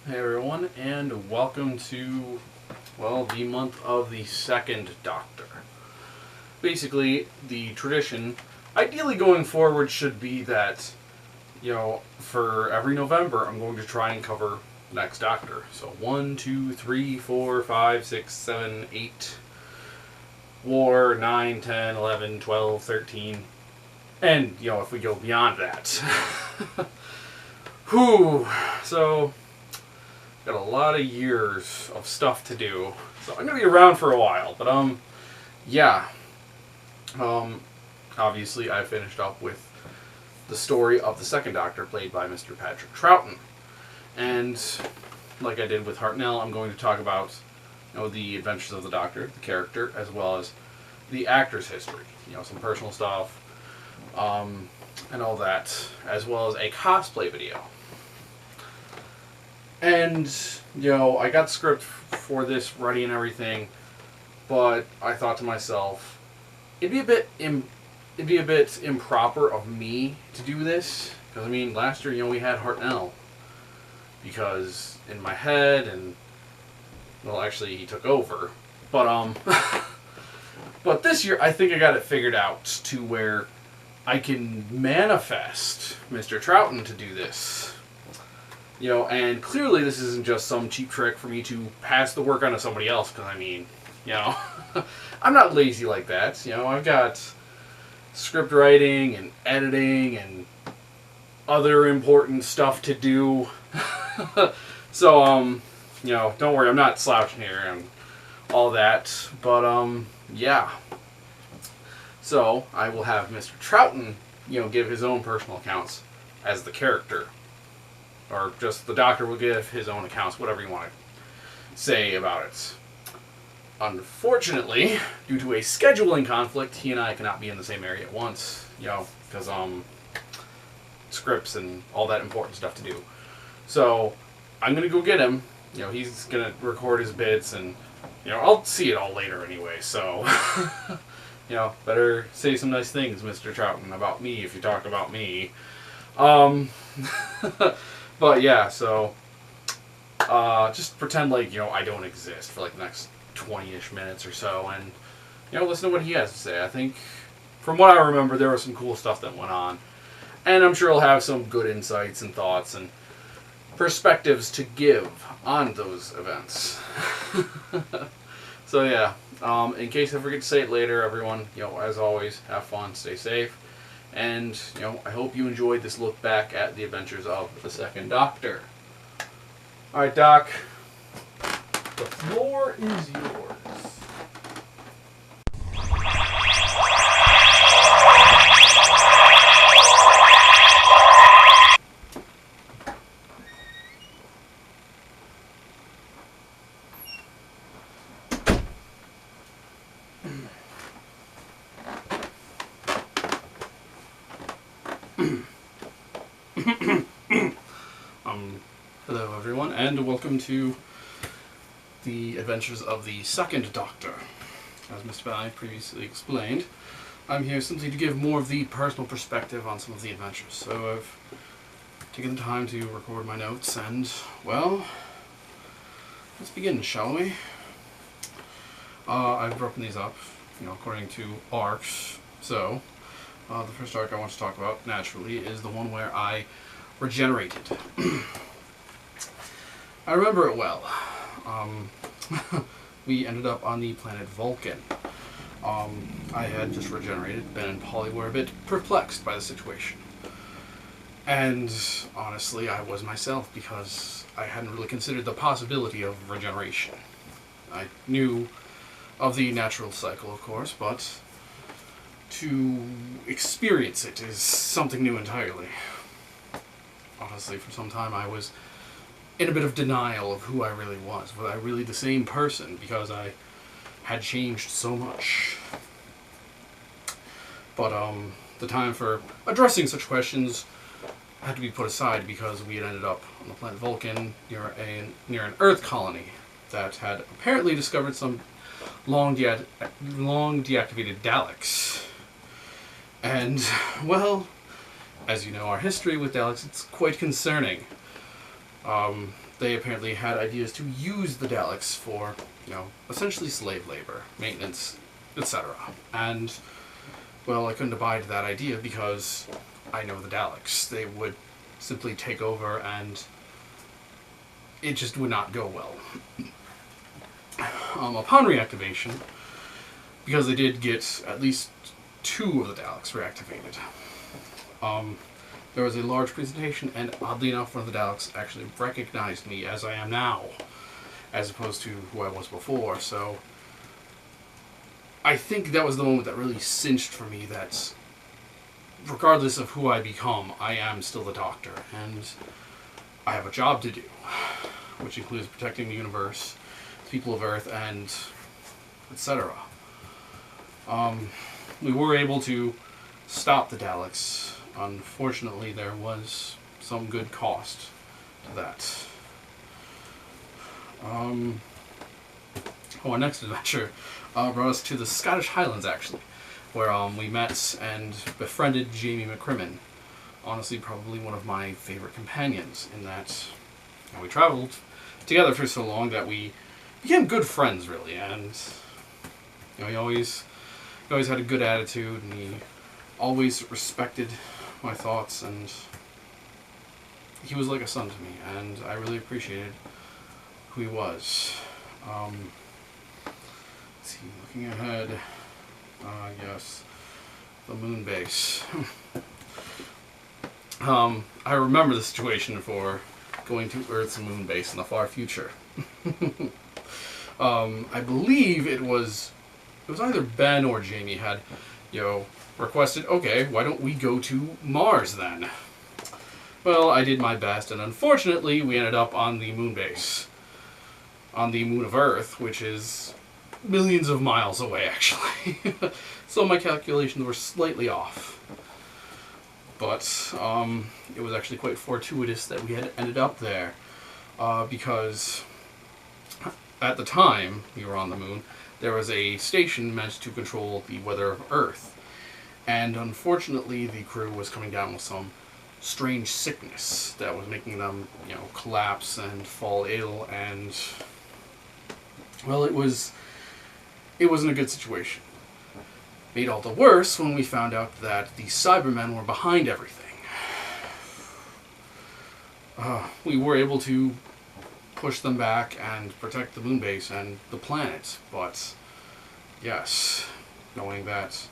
Hey everyone, and welcome to, well, the month of the second Doctor. Basically, the tradition, ideally going forward, should be that, for every November, I'm going to try and cover the next Doctor. So 1, 2, 3, 4, 5, 6, 7, 8, War, 9, 10, 11, 12, 13, and, if we go beyond that. Whew, so got a lot of years of stuff to do, so I'm gonna be around for a while. But obviously I finished up with the story of the second Doctor, played by Mr. Patrick Troughton, and like I did with Hartnell, I'm going to talk about the adventures of the Doctor, the character, as well as the actor's history, some personal stuff, and all that, as well as a cosplay video. And, I got the script for this ready and everything, but I thought to myself, it'd be a bit improper of me to do this, because, last year, we had Hartnell, because in my head, and, well, actually, he took over, but, but this year, I think I got it figured out to where I can manifest Mr. Troughton to do this. And clearly this isn't just some cheap trick for me to pass the work on to somebody else, because, I'm not lazy like that. I've got script writing and editing and other important stuff to do. So, don't worry, I'm not slouching here and all that. But, yeah. So, I will have Mr. Troughton, give his own personal accounts as the character. Or just the Doctor will give his own accounts, whatever you want to say about it. Unfortunately, due to a scheduling conflict, he and I cannot be in the same area at once, because scripts and all that important stuff to do. So I'm gonna go get him. He's gonna record his bits, and I'll see it all later anyway. So better say some nice things, Mr. Troughton, about me if you talk about me. But yeah, so just pretend like, I don't exist for like the next 20-ish minutes or so, and, listen to what he has to say. I think, from what I remember, there was some cool stuff that went on, and I'm sure he'll have some good insights and thoughts and perspectives to give on those events. So yeah, in case I forget to say it later, everyone, as always, have fun, stay safe. And, I hope you enjoyed this look back at the adventures of the second Doctor. Alright, Doc. The floor is yours. Hello everyone, and welcome to the adventures of the second Doctor. As Mr. Valiant previously explained, I'm here simply to give more of the personal perspective on some of the adventures. So I've taken the time to record my notes, and, well, let's begin, shall we? I've broken these up, according to arcs. So, the first arc I want to talk about, naturally, is the one where I regenerated. I remember it well. We ended up on the planet Vulcan. I had just regenerated. Ben and Polly were a bit perplexed by the situation. And honestly, I was myself, because I hadn't really considered the possibility of regeneration. I knew of the natural cycle, of course, but to experience it is something new entirely. Honestly, for some time I was in a bit of denial of who I really was. Was I really the same person? Because I had changed so much. But the time for addressing such questions had to be put aside, because we had ended up on the planet Vulcan near an Earth colony that had apparently discovered some long deactivated Daleks. And, well, as you know, our history with Daleks, it's quite concerning. They apparently had ideas to use the Daleks for, essentially slave labor, maintenance, etc. And, well, I couldn't abide that idea because I know the Daleks. They would simply take over and it just would not go well. Upon reactivation, because they did get at least 2 of the Daleks reactivated, there was a large presentation, and oddly enough, one of the Daleks actually recognized me as I am now, as opposed to who I was before. So I think that was the moment that really cinched for me that regardless of who I become, I am still the Doctor, and I have a job to do, which includes protecting the universe, the people of Earth, and etc. We were able to stop the Daleks. Unfortunately, there was some good cost to that. Our next adventure brought us to the Scottish Highlands, actually, where we met and befriended Jamie McCrimmon. Honestly, probably one of my favorite companions, in that we traveled together for so long that we became good friends, really, and he always had a good attitude, and he always respected my thoughts, and he was like a son to me, and I really appreciated who he was. Let's see, looking ahead, yes, the moon base. I remember the situation for going to Earth's moon base in the far future. I believe it was either Ben or Jamie had, requested, okay, why don't we go to Mars then? Well, I did my best, and unfortunately, we ended up on the moon base. On the moon of Earth, which is millions of miles away, actually. So my calculations were slightly off. But it was actually quite fortuitous that we had ended up there, because at the time we were on the moon, there was a station meant to control the weather of Earth. And unfortunately, the crew was coming down with some strange sickness that was making them, collapse and fall ill, and, well, it wasn't a good situation. Made all the worse when we found out that the Cybermen were behind everything. We were able to push them back and protect the moon base and the planet, but yes, knowing that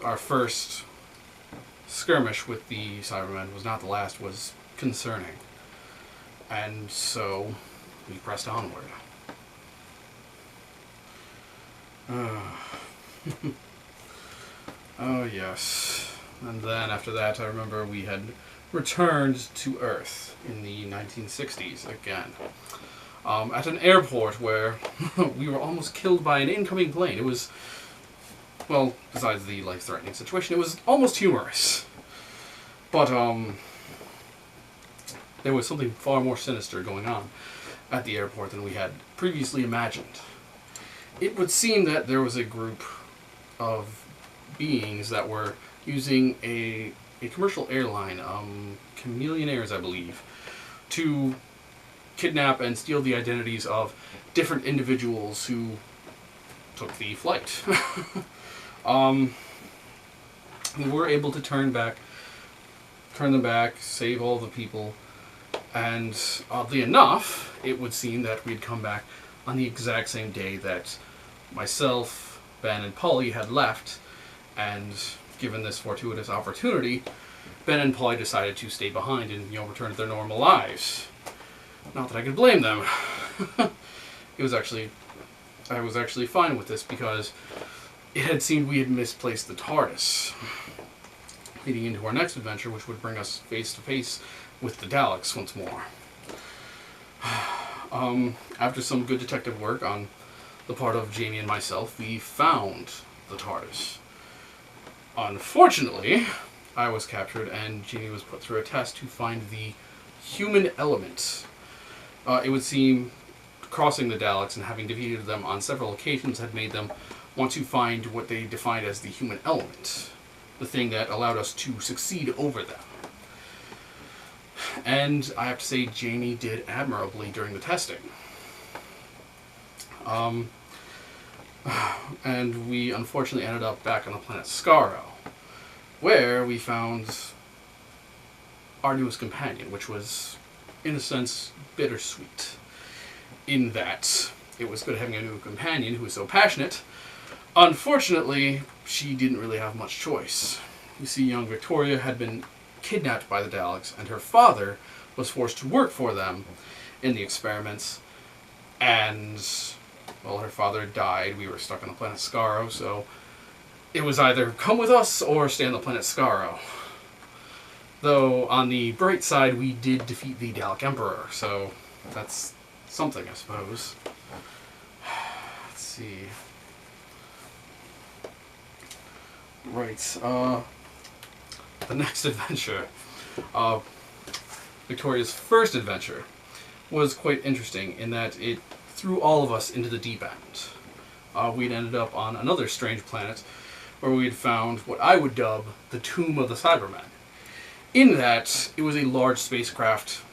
our first skirmish with the Cybermen was not the last was concerning. And so we pressed onward. Oh yes. And then after that, I remember we had returned to Earth in the 1960s again. At an airport where we were almost killed by an incoming plane. It was, well, besides the life-threatening situation, it was almost humorous. But there was something far more sinister going on at the airport than we had previously imagined. It would seem that there was a group of beings that were using a commercial airline, Chameleon Airs, I believe, to kidnap and steal the identities of different individuals who took the flight. We were able to turn them back, save all the people, and oddly enough, it would seem that we'd come back on the exact same day that myself, Ben, and Polly had left, and given this fortuitous opportunity, Ben and Polly decided to stay behind and, return to their normal lives. Not that I could blame them. I was actually fine with this because it had seemed we had misplaced the TARDIS, leading into our next adventure, which would bring us face to face with the Daleks once more. After some good detective work on the part of Jamie and myself, we found the TARDIS. Unfortunately, I was captured and Jamie was put through a test to find the human element. It would seem crossing the Daleks and having defeated them on several occasions had made them want to find what they defined as the human element, the thing that allowed us to succeed over them. And I have to say, Jamie did admirably during the testing. And we unfortunately ended up back on the planet Skaro, where we found our newest companion, which was, in a sense, bittersweet. In that it was good having a new companion who was so passionate. Unfortunately, she didn't really have much choice. You see, young Victoria had been kidnapped by the Daleks, and her father was forced to work for them in the experiments. And, well, her father died. We were stuck on the planet Skaro, so it was either come with us or stay on the planet Skaro. Though, on the bright side, we did defeat the Dalek Emperor, so that's something, I suppose. Let's see. Right, the next adventure. Victoria's first adventure was quite interesting in that it threw all of us into the deep end. We'd ended up on another strange planet where we had found what I would dub the Tomb of the Cybermen. In that, it was a large spacecraft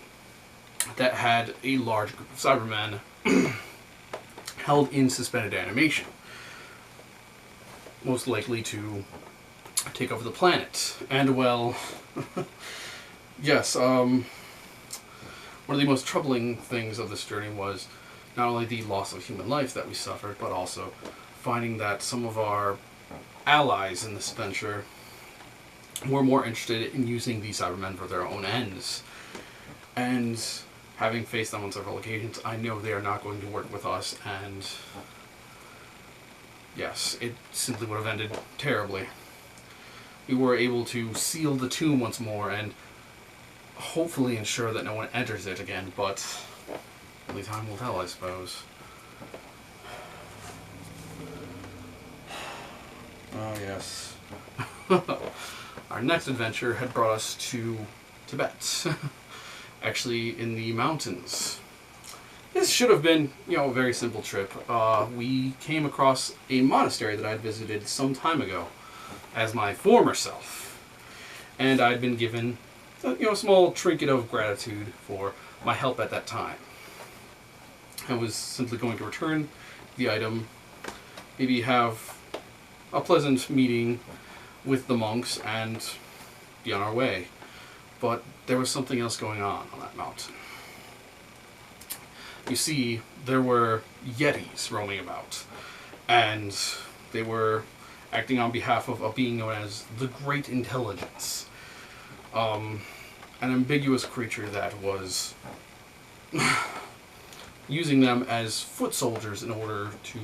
that had a large group of Cybermen held in suspended animation, most likely to take over the planet. And, well, yes, one of the most troubling things of this journey was not only the loss of human life that we suffered, but also finding that some of our allies in this venture were more interested in using the Cybermen for their own ends. And having faced them on several occasions, I know they are not going to work with us, and yes, it simply would have ended terribly. We were able to seal the tomb once more and hopefully ensure that no one enters it again, but only time will tell, I suppose. Oh, yes. Our next adventure had brought us to Tibet. Actually, in the mountains. This should have been, a very simple trip. We came across a monastery that I had visited some time ago as my former self. And I'd been given, a small trinket of gratitude for my help at that time. I was simply going to return the item, maybe have a pleasant meeting with the monks, and be on our way. But there was something else going on that mountain. You see, there were Yetis roaming about, and they were acting on behalf of a being known as the Great Intelligence. An ambiguous creature that was using them as foot soldiers in order to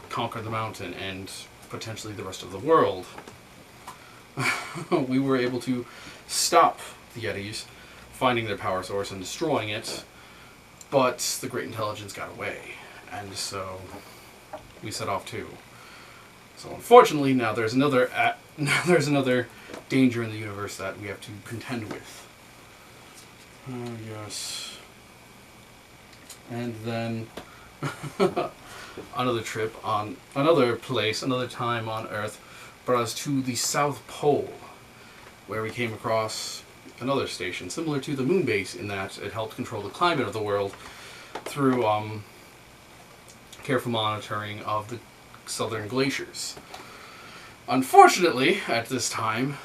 conquer the mountain and potentially the rest of the world. We were able to stop the Yetis, finding their power source and destroying it, but the Great Intelligence got away, and so we set off too. So unfortunately, now there's another danger in the universe that we have to contend with. Oh yes. And then another trip on another place, another time on Earth, brought us to the South Pole, where we came across another station, similar to the moon base in that it helped control the climate of the world through careful monitoring of the southern glaciers. Unfortunately, at this time,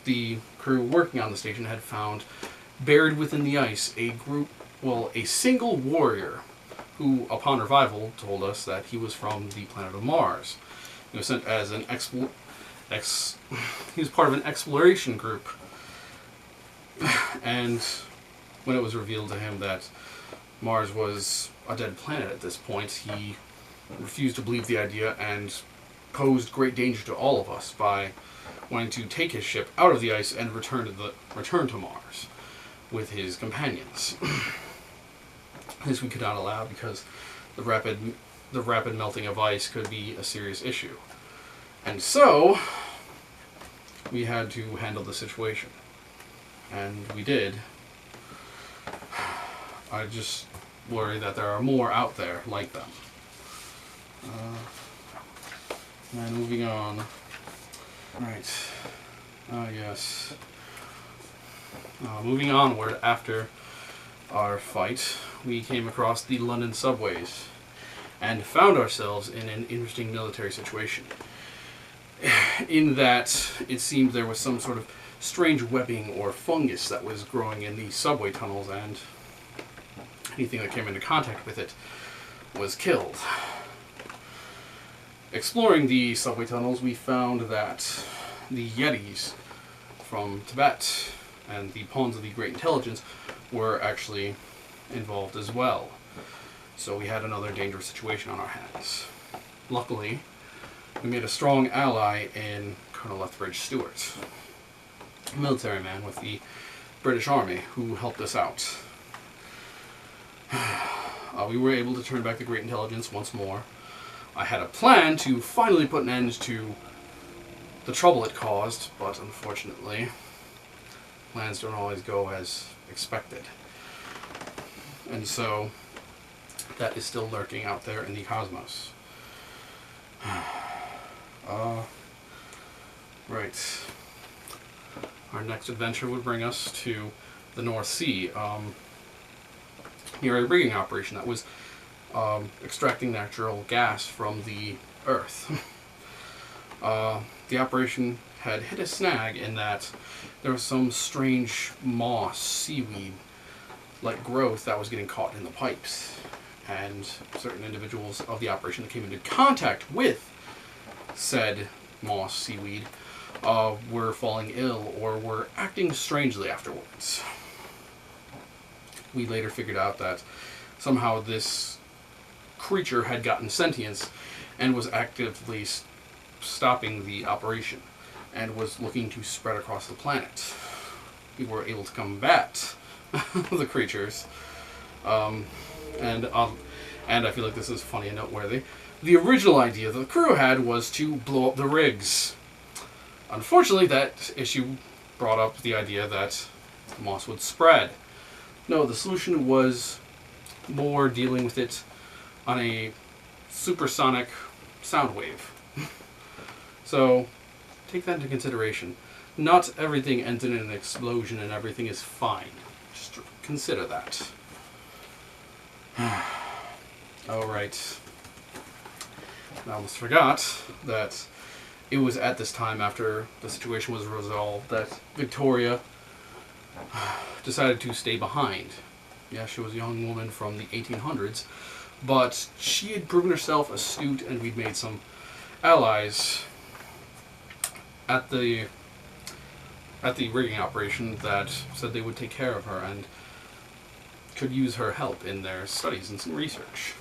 the crew working on the station had found, buried within the ice, a single warrior who, upon revival, told us that he was from the planet of Mars. He was sent as he was part of an exploration group, and when it was revealed to him that Mars was a dead planet at this point, he refused to believe the idea and posed great danger to all of us by wanting to take his ship out of the ice and return to Mars with his companions. This we could not allow because the rapid melting of ice could be a serious issue. And so we had to handle the situation. And we did. I just worry that there are more out there like them. And moving on. Right. Oh, yes. Moving onward after our fight, we came across the London subways and found ourselves in an interesting military situation. In that it seemed there was some sort of strange webbing or fungus that was growing in the subway tunnels, and anything that came into contact with it was killed. Exploring the subway tunnels, we found that the Yetis from Tibet and the pawns of the Great Intelligence were actually involved as well. So we had another dangerous situation on our hands. Luckily, we made a strong ally in Colonel Lethbridge Stewart, a military man with the British Army, who helped us out. We were able to turn back the Great Intelligence once more. I had a plan to finally put an end to the trouble it caused, but unfortunately, plans don't always go as expected. And so, that is still lurking out there in the cosmos. Right. Our next adventure would bring us to the North Sea, near a rigging operation that was extracting natural gas from the Earth. The operation had hit a snag in that there was some strange moss, seaweed-like growth that was getting caught in the pipes. And certain individuals of the operation that came into contact with said moss, seaweed, were falling ill or were acting strangely afterwards. We later figured out that somehow this creature had gotten sentience and was actively stopping the operation and was looking to spread across the planet. We were able to combat the creatures, and I feel like this is funny and noteworthy. The original idea that the crew had was to blow up the rigs. Unfortunately, that issue brought up the idea that the moss would spread. No, the solution was more dealing with it on a supersonic sound wave. So, take that into consideration. Not everything ends in an explosion and everything is fine. Just consider that. Alright. I almost forgot that it was at this time, after the situation was resolved, that Victoria decided to stay behind. Yeah, she was a young woman from the 1800s, but she had proven herself astute, and we'd made some allies at the rigging operation that said they would take care of her and could use her help in their studies and some research.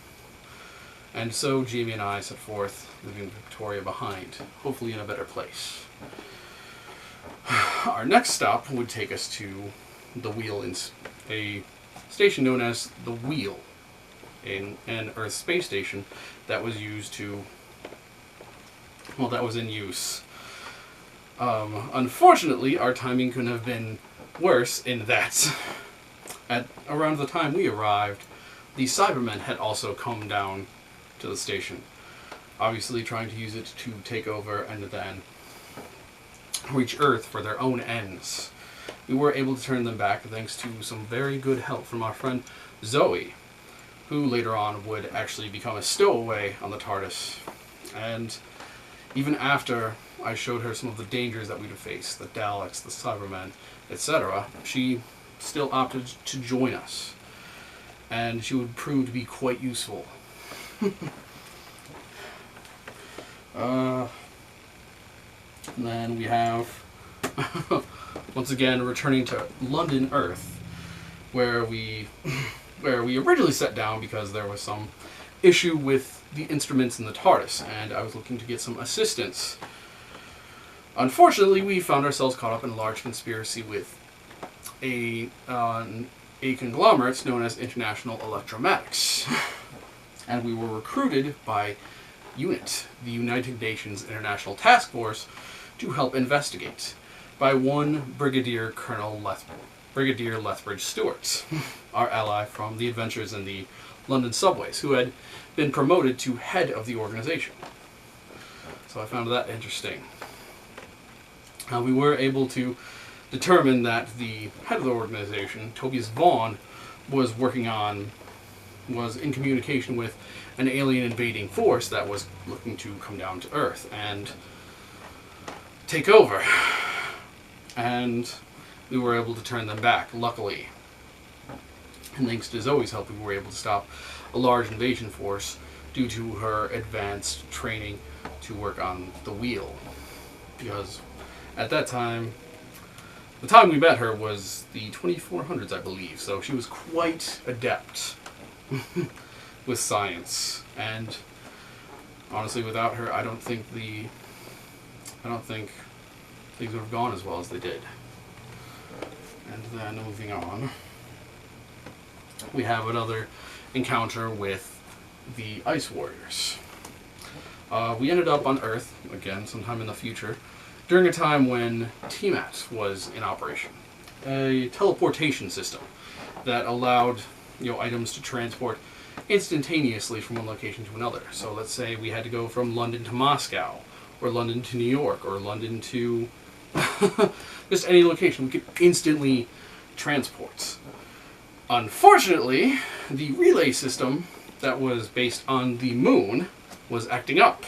And so Jamie and I set forth, leaving Victoria behind, hopefully in a better place. Our next stop would take us to the Wheel, in a station known as the Wheel, an Earth space station that was used to, well, that was in use. Unfortunately, our timing couldn't have been worse in that at around the time we arrived, the Cybermen had also come down to the station, obviously trying to use it to take over and then reach Earth for their own ends. We were able to turn them back thanks to some very good help from our friend Zoe, who later on would actually become a stowaway on the TARDIS. And even after I showed her some of the dangers that we'd face, the Daleks, the Cybermen, etc., she still opted to join us. And she would prove to be quite useful. And then we have, once again, returning to London, Earth, where we originally sat down because there was some issue with the instruments in the TARDIS, and I was looking to get some assistance. Unfortunately, we found ourselves caught up in a large conspiracy with a conglomerate known as International Electromatics. And we were recruited by UNIT, the United Nations International Task Force, to help investigate, by one Brigadier Lethbridge Stewart, our ally from the adventures in the London subways, who had been promoted to head of the organization. So I found that interesting. We were able to determined that the head of the organization, Tobias Vaughn, was in communication with an alien invading force that was looking to come down to Earth and take over. And we were able to turn them back, luckily. And thanks to Zoe's help, we were able to stop a large invasion force due to her advanced training to work on the wheel. Because at that time, the time we met her was the 2400s, I believe, so she was quite adept with science. And honestly, without her, I don't think things would have gone as well as they did. And then moving on, we have another encounter with the Ice Warriors. We ended up on Earth, again, sometime in the future, during a time when TMAT was in operation. A teleportation system that allowed items to transport instantaneously from one location to another. So let's say we had to go from London to Moscow, or London to New York, or London to just any location. We could instantly transport. Unfortunately, the relay system that was based on the moon was acting up.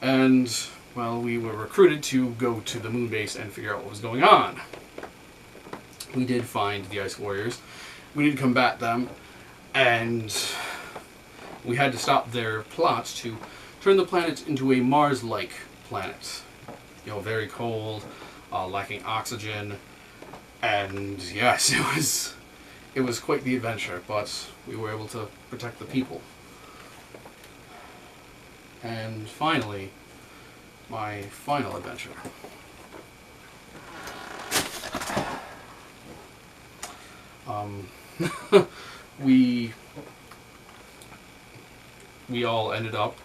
And, well, we were recruited to go to the moon base and figure out what was going on. We did find the Ice Warriors. We did combat them, and we had to stop their plots to turn the planet into a Mars-like planet. Very cold, lacking oxygen, and yes, it was quite the adventure, but we were able to protect the people. And finally, my final adventure. We all ended up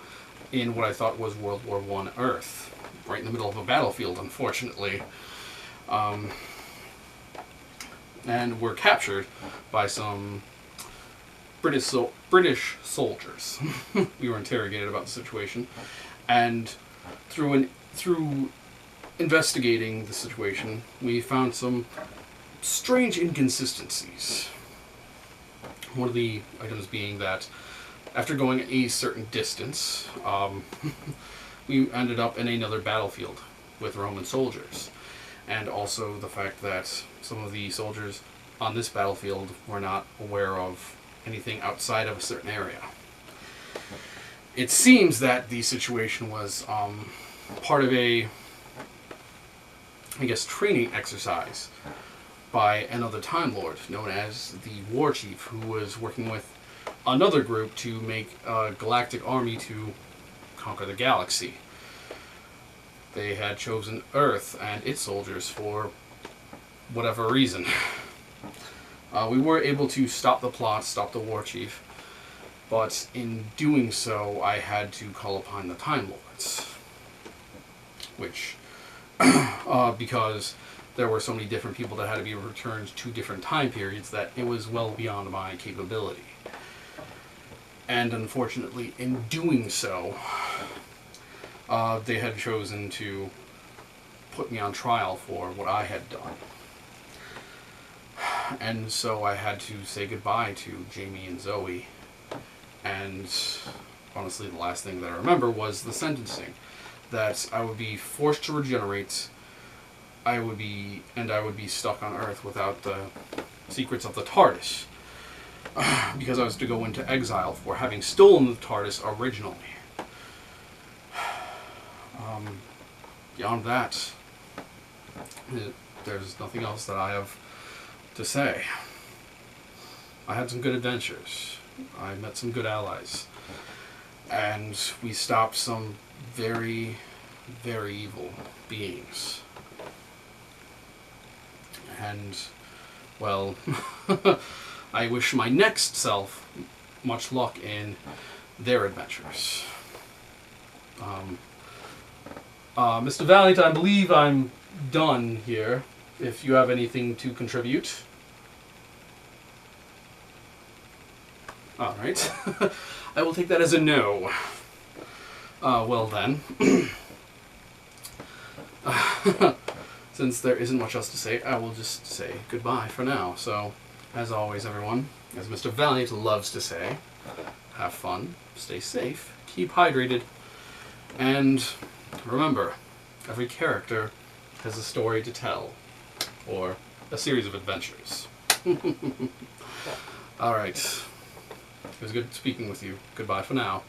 in what I thought was World War I Earth, right in the middle of a battlefield, unfortunately. And were captured by some British soldiers. We were interrogated about the situation, and through investigating the situation, we found some strange inconsistencies. One of the items being that after going a certain distance, we ended up in another battlefield with Roman soldiers. And also the fact that some of the soldiers on this battlefield were not aware of anything outside of a certain area. It seems that the situation was part of a, training exercise by another Time Lord known as the War Chief, who was working with another group to make a galactic army to conquer the galaxy. They had chosen Earth and its soldiers for whatever reason. We were able to stop the plot, stop the War Chief, but in doing so, I had to call upon the Time Lords. Which, because there were so many different people that had to be returned to different time periods, that it was well beyond my capability. And unfortunately, in doing so, they had chosen to put me on trial for what I had done. And so I had to say goodbye to Jamie and Zoe. And honestly, the last thing that I remember was the sentencing. That I would be forced to regenerate, I would be stuck on Earth without the secrets of the TARDIS. Because I was to go into exile for having stolen the TARDIS originally. Beyond that, there's nothing else that I have to say. I had some good adventures. I met some good allies. And we stopped some very, very evil beings. And, well, I wish my next self much luck in their adventures. Mr. Valiant, I believe I'm done here. If you have anything to contribute. Alright. I will take that as a no. Well then. since there isn't much else to say, I will just say goodbye for now. So, as always, everyone, as Mr. Valiant loves to say, have fun, stay safe, keep hydrated, and remember, every character has a story to tell, or a series of adventures. Alright. It was good speaking with you. Goodbye for now.